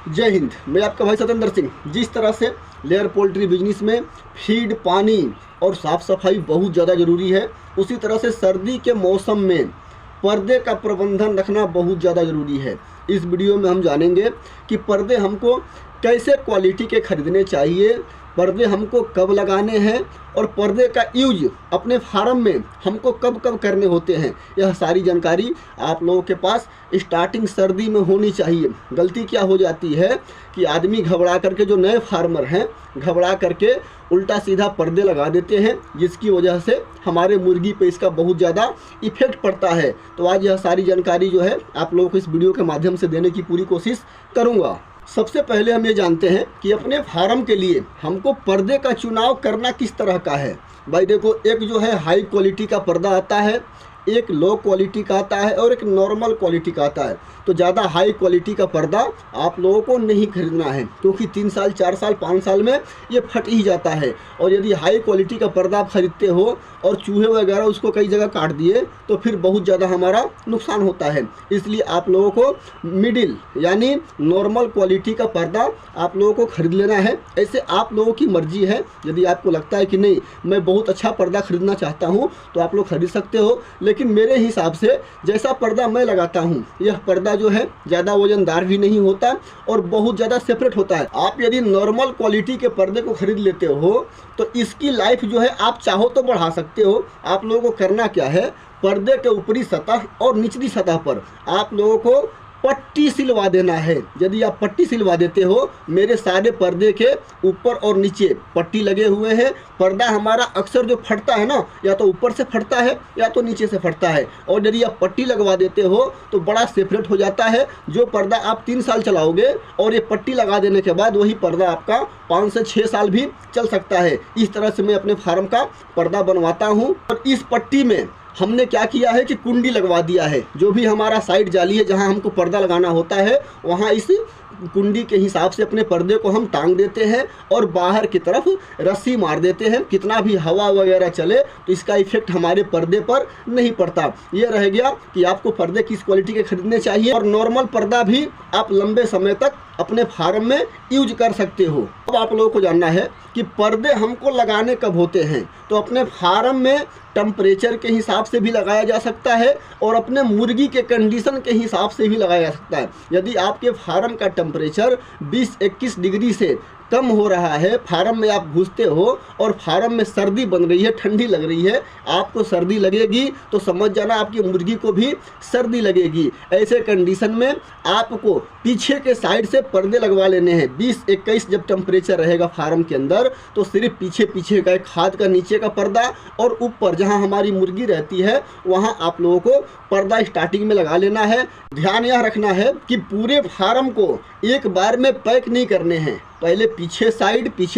जय हिंद। मैं आपका भाई सतेंद्र सिंह। जिस तरह से लेयर पोल्ट्री बिजनेस में फीड, पानी और साफ़ सफाई बहुत ज़्यादा ज़रूरी है, उसी तरह से सर्दी के मौसम में पर्दे का प्रबंधन रखना बहुत ज़्यादा ज़रूरी है। इस वीडियो में हम जानेंगे कि पर्दे हमको कैसे क्वालिटी के खरीदने चाहिए, पर्दे हमको कब लगाने हैं और पर्दे का यूज अपने फार्म में हमको कब कब करने होते हैं। यह सारी जानकारी आप लोगों के पास स्टार्टिंग सर्दी में होनी चाहिए। गलती क्या हो जाती है कि आदमी घबरा करके, जो नए फार्मर हैं, घबरा करके उल्टा सीधा पर्दे लगा देते हैं, जिसकी वजह से हमारे मुर्गी पे इसका बहुत ज़्यादा इफेक्ट पड़ता है। तो आज यह सारी जानकारी जो है आप लोगों को इस वीडियो के माध्यम से देने की पूरी कोशिश करूँगा। सबसे पहले हम ये जानते हैं कि अपने फार्म के लिए हमको पर्दे का चुनाव करना किस तरह का है। भाई देखो, एक जो है हाई क्वालिटी का पर्दा आता है, एक लो क्वालिटी का आता है और एक नॉर्मल क्वालिटी का आता है। तो ज़्यादा हाई क्वालिटी का पर्दा आप लोगों को नहीं खरीदना है, क्योंकि 3 साल 4 साल 5 साल में ये फट ही जाता है। और यदि हाई क्वालिटी का पर्दा आप खरीदते हो और चूहे वगैरह उसको कई जगह काट दिए तो फिर बहुत ज़्यादा हमारा नुकसान होता है। इसलिए आप लोगों को मिडिल यानी नॉर्मल क्वालिटी का पर्दा आप लोगों को खरीद लेना है। ऐसे आप लोगों की मर्जी है, यदि आपको लगता है कि नहीं मैं बहुत अच्छा पर्दा खरीदना चाहता हूँ तो आप लोग खरीद सकते हो। लेकिन मेरे हिसाब से जैसा पर्दा मैं लगाता हूँ, यह पर्दा जो है ज़्यादा वजनदार भी नहीं होता और बहुत ज़्यादा सेपरेट होता है। आप यदि नॉर्मल क्वालिटी के पर्दे को खरीद लेते हो तो इसकी लाइफ जो है आप चाहो तो बढ़ा सकते हो। आप लोगों को करना क्या है, पर्दे के ऊपरी सतह और निचली सतह पर आप लोगों को पट्टी सिलवा देना है। यदि आप पट्टी सिलवा देते हो, मेरे सारे पर्दे के ऊपर और नीचे पट्टी लगे हुए हैं। पर्दा हमारा अक्सर जो फटता है ना, या तो ऊपर से फटता है या तो नीचे से फटता है। और यदि आप पट्टी लगवा देते हो तो बड़ा सेपरेट हो जाता है। जो पर्दा आप 3 साल चलाओगे और ये पट्टी लगा देने के बाद वही पर्दा आपका 5 से 6 साल भी चल सकता है। इस तरह से मैं अपने फार्म का पर्दा बनवाता हूँ। और इस पट्टी में हमने क्या किया है कि कुंडी लगवा दिया है। जो भी हमारा साइड जाली है जहां हमको पर्दा लगाना होता है, वहां इस कुंडी के हिसाब से अपने पर्दे को हम टांग देते हैं और बाहर की तरफ रस्सी मार देते हैं। कितना भी हवा वगैरह चले तो इसका इफेक्ट हमारे पर्दे पर नहीं पड़ता। ये रह गया कि आपको पर्दे किस क्वालिटी के खरीदने चाहिए। और नॉर्मल पर्दा भी आप लंबे समय तक अपने फार्म में यूज कर सकते हो। अब आप लोगों को जानना है कि पर्दे हमको लगाने कब होते हैं। तो अपने फार्म में टेम्परेचर के हिसाब से भी लगाया जा सकता है और अपने मुर्गी के कंडीशन के हिसाब से भी लगाया जा सकता है। यदि आपके फार्म का टेम्परेचर 20-21 डिग्री से कम हो रहा है, फार्म में आप घुसते हो और फार्म में सर्दी बन रही है, ठंडी लग रही है, आपको सर्दी लगेगी तो समझ जाना आपकी मुर्गी को भी सर्दी लगेगी। ऐसे कंडीशन में आपको पीछे के साइड से पर्दे लगवा लेने हैं। 20-21 जब टेम्परेचर रहेगा फार्म के अंदर तो सिर्फ पीछे का एक खाद का नीचे का पर्दा और ऊपर जहां हमारी मुर्गी रहती है वहां आप लोगों को पर्दा स्टार्टिंग में लगा लेना है। ध्यान यह रखना है कि पूरे फार्म को एक बार में पैक नहीं करने हैं। पहले पीछे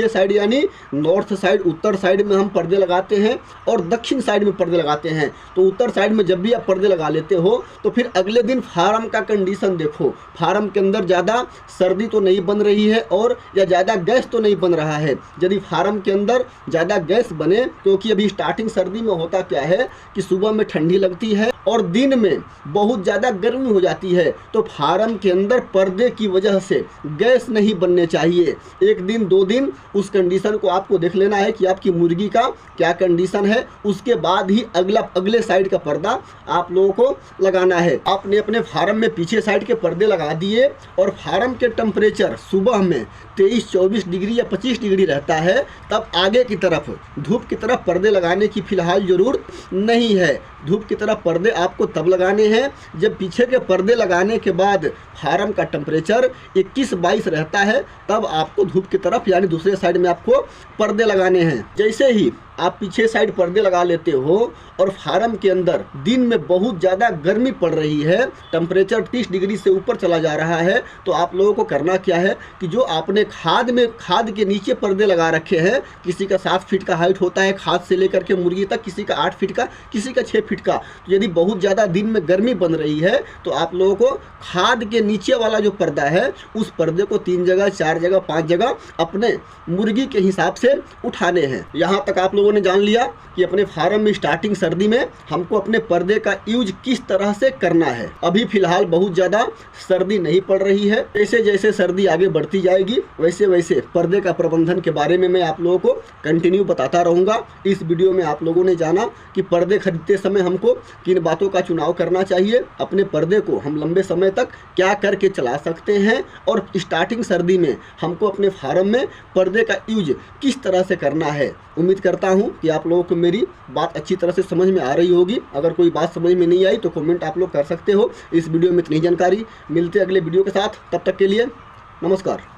साइड यानी नॉर्थ साइड, उत्तर साइड में हम पर्दे लगाते हैं और दक्षिण साइड में पर्दे लगाते हैं। तो उत्तर साइड में जब भी आप पर्दे लगा लेते हो तो फिर अगले दिन फार्म का कंडीशन देखो। फार्म के अंदर ज़्यादा सर्दी तो नहीं बन रही है और या ज़्यादा गैस तो नहीं बन रहा है। यदि फार्म के अंदर ज़्यादा गैस बने, क्योंकि अभी स्टार्टिंग सर्दी में होता क्या है कि सुबह में ठंडी लगती है और दिन में बहुत ज़्यादा गर्मी हो जाती है, तो फार्म के अंदर पर्दे की वजह से गैस नहीं बनने चाहिए। 1 दिन 2 दिन उस कंडीशन को आपको देख लेना है कि आपकी मुर्गी का क्या कंडीशन है। उसके बाद ही अगले साइड का पर्दा आप लोगों को लगाना है। आपने अपने फार्म में पीछे साइड के पर्दे लगा दिए और फार्म के टेम्परेचर सुबह में 23-24 डिग्री या 25 डिग्री रहता है, तब आगे की तरफ धूप की तरफ पर्दे लगाने की फिलहाल ज़रूरत नहीं है। धूप की तरफ पर्दे आपको तब लगाने हैं जब पीछे के पर्दे लगाने के बाद फार्म का टेम्परेचर 21-22 रहता है, तब आपको धूप की तरफ यानी दूसरे साइड में आपको पर्दे लगाने हैं। जैसे ही आप पीछे साइड पर्दे लगा लेते हो और फार्म के अंदर दिन में बहुत ज़्यादा गर्मी पड़ रही है, टेम्परेचर 30 डिग्री से ऊपर चला जा रहा है, तो आप लोगों को करना क्या है कि जो आपने खाद के नीचे पर्दे लगा रखे हैं, किसी का 7 फीट का हाइट होता है खाद से लेकर के मुर्गी तक, किसी का 8 फीट का, किसी का 6 फीट का। तो यदि बहुत ज़्यादा दिन में गर्मी बन रही है तो आप लोगों को खाद के नीचे वाला जो पर्दा है उस पर्दे को 3 जगह 4 जगह 5 जगह अपने मुर्गी के हिसाब से उठाने हैं। यहाँ तक आप लोगों लोगों ने जान लिया कि अपने फार्म में स्टार्टिंग सर्दी में हमको अपने पर्दे का यूज किस तरह से करना है। अभी फिलहाल बहुत ज़्यादा सर्दी नहीं पड़ रही है, जैसे जैसे सर्दी आगे बढ़ती जाएगी वैसे वैसे पर्दे का प्रबंधन के बारे में मैं आप लोगों को कंटिन्यू बताता रहूँगा। इस वीडियो में आप लोगों ने जाना कि पर्दे खरीदते समय हमको किन बातों का चुनाव करना चाहिए, अपने पर्दे को हम लंबे समय तक क्या करके चला सकते हैं, और स्टार्टिंग सर्दी में हमको अपने फार्म में पर्दे का यूज किस तरह से करना है। उम्मीद करता हूं कि आप लोगों को मेरी बात अच्छी तरह से समझ में आ रही होगी। अगर कोई बात समझ में नहीं आई तो कमेंट आप लोग कर सकते हो। इस वीडियो में इतनी जानकारी, मिलते अगले वीडियो के साथ, तब तक के लिए नमस्कार।